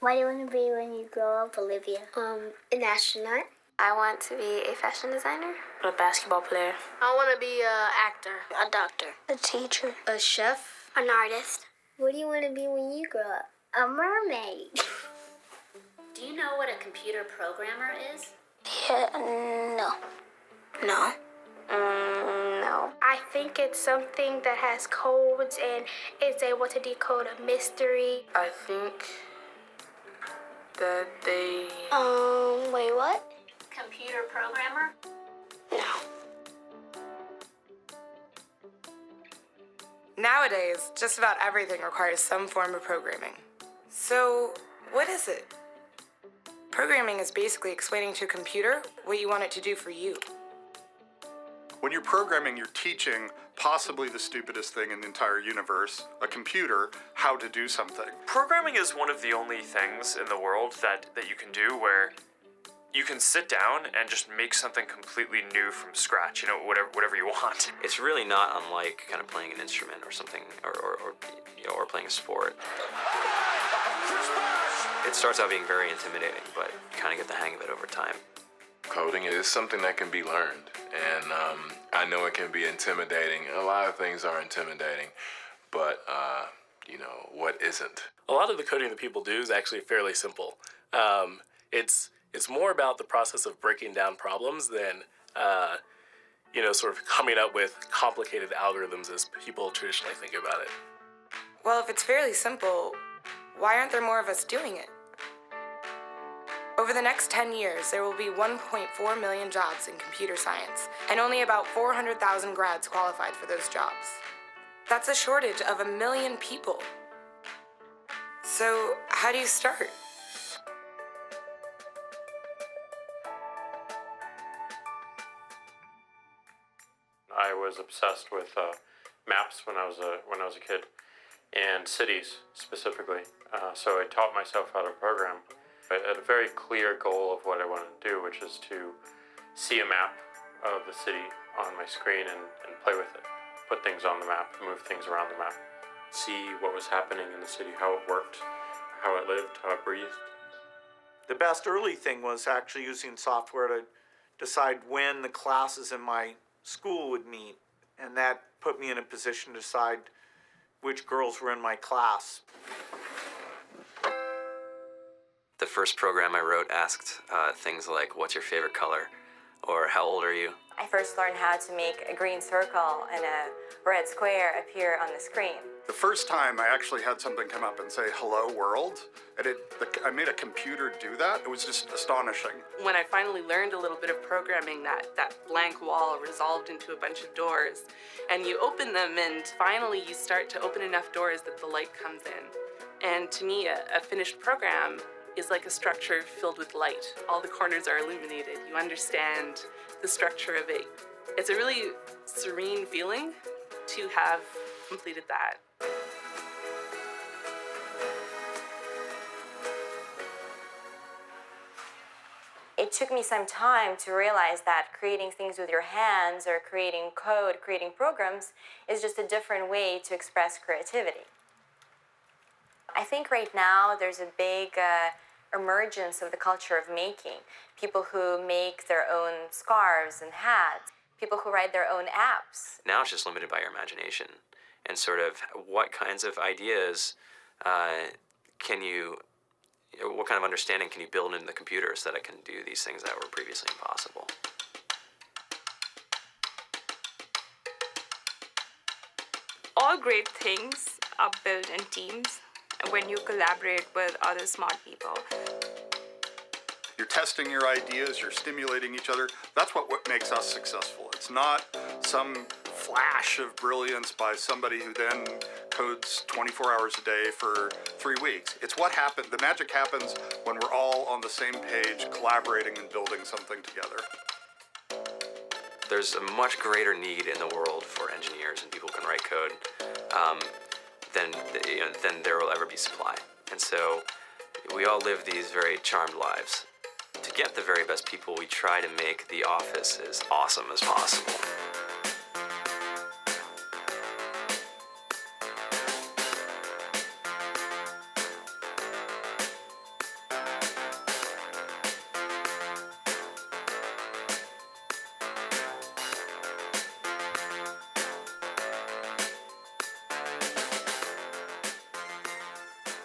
What do you want to be when you grow up, Olivia? An astronaut. I want to be a fashion designer. A basketball player. I want to be an actor. A doctor. A teacher. A chef. An artist. What do you want to be when you grow up? A mermaid. Do you know what a computer programmer is? Yeah, no. No. No. I think it's something that has codes and is able to decode a mystery. I think that they... Wait, what? Computer programmer? No. Nowadays, just about everything requires some form of programming. So, what is it? Programming is basically explaining to a computer what you want it to do for you. When you're programming, you're teaching possibly the stupidest thing in the entire universe, a computer, how to do something. Programming is one of the only things in the world that you can do where you can sit down and just make something completely new from scratch, you know, whatever you want. It's really not unlike kind of playing an instrument or something, or playing a sport. It starts out being very intimidating, but you kind of get the hang of it over time. Coding is something that can be learned, and I know it can be intimidating. A lot of things are intimidating, but what isn't? A lot of the coding that people do is actually fairly simple. It's more about the process of breaking down problems than, sort of coming up with complicated algorithms as people traditionally think about it. Well, if it's fairly simple, why aren't there more of us doing it? Over the next 10 years, there will be 1.4 million jobs in computer science, and only about 400,000 grads qualified for those jobs. That's a shortage of 1 million people. So, how do you start? I was obsessed with maps when I was a kid, and cities specifically. So I taught myself how to program. I had a very clear goal of what I wanted to do, which is to see a map of the city on my screen and play with it. Put things on the map, move things around the map. See what was happening in the city, how it worked, how it lived, how it breathed. The best early thing was actually using software to decide when the classes in my school would meet. And that put me in a position to decide which girls were in my class. The first program I wrote asked things like, what's your favorite color? Or how old are you? I first learned how to make a green circle and a red square appear on the screen. The first time I actually had something come up and say, hello world, and I made a computer do that. It was just astonishing. When I finally learned a little bit of programming, that blank wall resolved into a bunch of doors, and you open them, and finally you start to open enough doors that the light comes in. And to me, a finished program is like a structure filled with light. All the corners are illuminated. You understand the structure of it. It's a really serene feeling to have completed that. It took me some time to realize that creating things with your hands or creating code, creating programs, is just a different way to express creativity. I think right now there's a big emergence of the culture of making. People who make their own scarves and hats, people who write their own apps. Now it's just limited by your imagination and sort of what kinds of ideas what kind of understanding can you build into the computer so that it can do these things that were previously impossible. All great things are built in teams when you collaborate with other smart people. You're testing your ideas, you're stimulating each other. That's what makes us successful. It's not some flash of brilliance by somebody who then codes 24 hours a day for 3 weeks. It's what happened. The magic happens when we're all on the same page, collaborating and building something together. There's a much greater need in the world for engineers and people who can write code than there will ever be supply. And so we all live these very charmed lives. To get the very best people, we try to make the office as awesome as possible.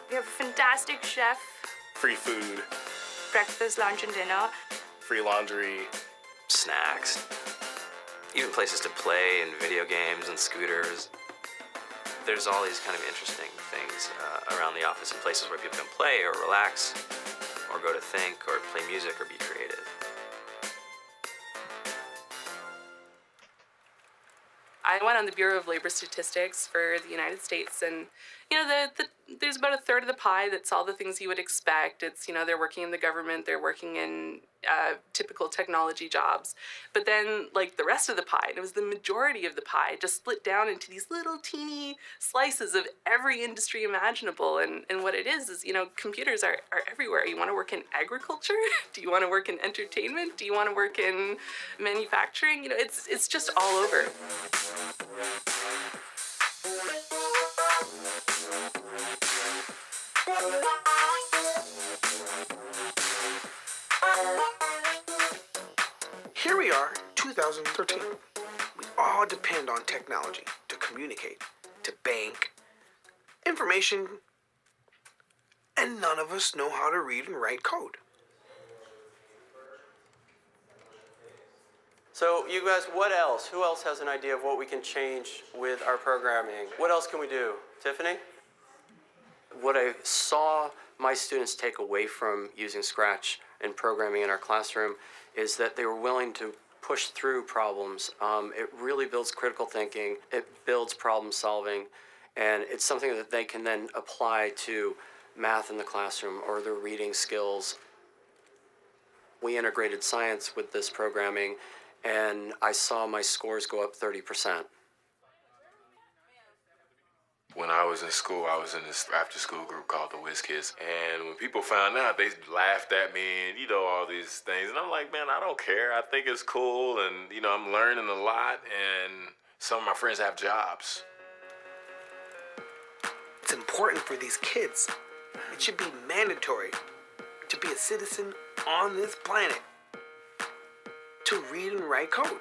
We have a fantastic chef, Free food, breakfast, lunch, and dinner. free laundry. Snacks, even places to play and video games and scooters. There's all these kind of interesting things around the office and places where people can play or relax or go to think or play music or be creative. I went on the Bureau of Labor Statistics for the United States, and there's about a third of the pie that's all the things you would expect. It's they're working in the government, they're working in typical technology jobs, but then like the rest of the pie, and it was the majority of the pie, just split down into these little teeny slices of every industry imaginable. And what it is computers are everywhere. You want to work in agriculture? Do you want to work in entertainment? Do you want to work in manufacturing? It's just all over. Here we are, 2013. We all depend on technology to communicate, to bank, information, and none of us know how to read and write code. So you guys, what else? Who else has an idea of what we can change with our programming? What else can we do? Tiffany? What I saw my students take away from using Scratch and programming in our classroom is that they were willing to push through problems. It really builds critical thinking, it builds problem solving, and it's something that they can then apply to math in the classroom or their reading skills. We integrated science with this programming, and I saw my scores go up 30%. When I was in school, I was in this after-school group called the Whiz Kids. And when people found out, they laughed at me and, all these things. And I'm like, man, I don't care. I think it's cool. And, I'm learning a lot. And some of my friends have jobs. It's important for these kids. It should be mandatory to be a citizen on this planet, to read and write code.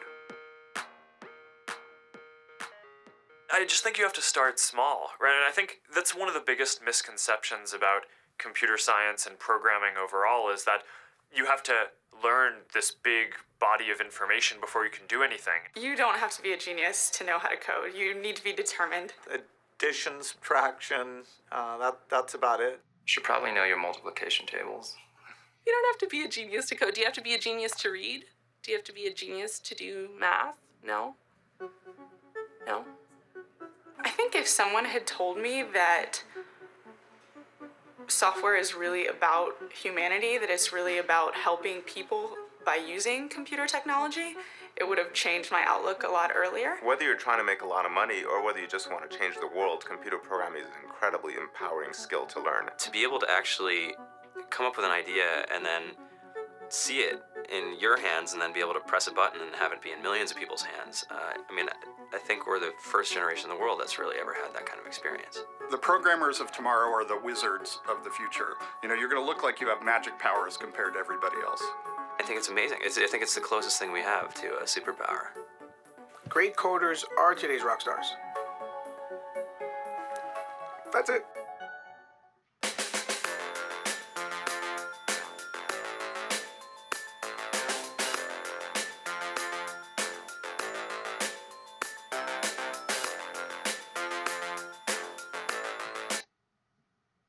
I just think you have to start small, right? And I think that's one of the biggest misconceptions about computer science and programming overall is that you have to learn this big body of information before you can do anything. You don't have to be a genius to know how to code. You need to be determined. Addition, subtraction, that's about it. You should probably know your multiplication tables. You don't have to be a genius to code. Do you have to be a genius to read? Do you have to be a genius to do math? No. No. I think if someone had told me that software is really about humanity, that it's really about helping people by using computer technology, it would have changed my outlook a lot earlier. Whether you're trying to make a lot of money or whether you just want to change the world, computer programming is an incredibly empowering skill to learn. To be able to actually come up with an idea and then see it in your hands and then be able to press a button and have it be in millions of people's hands. I think we're the first generation in the world that's really ever had that kind of experience. The programmers of tomorrow are the wizards of the future. You're going to look like you have magic powers compared to everybody else. I think it's amazing. I think it's the closest thing we have to a superpower. Great coders are today's rock stars. That's it.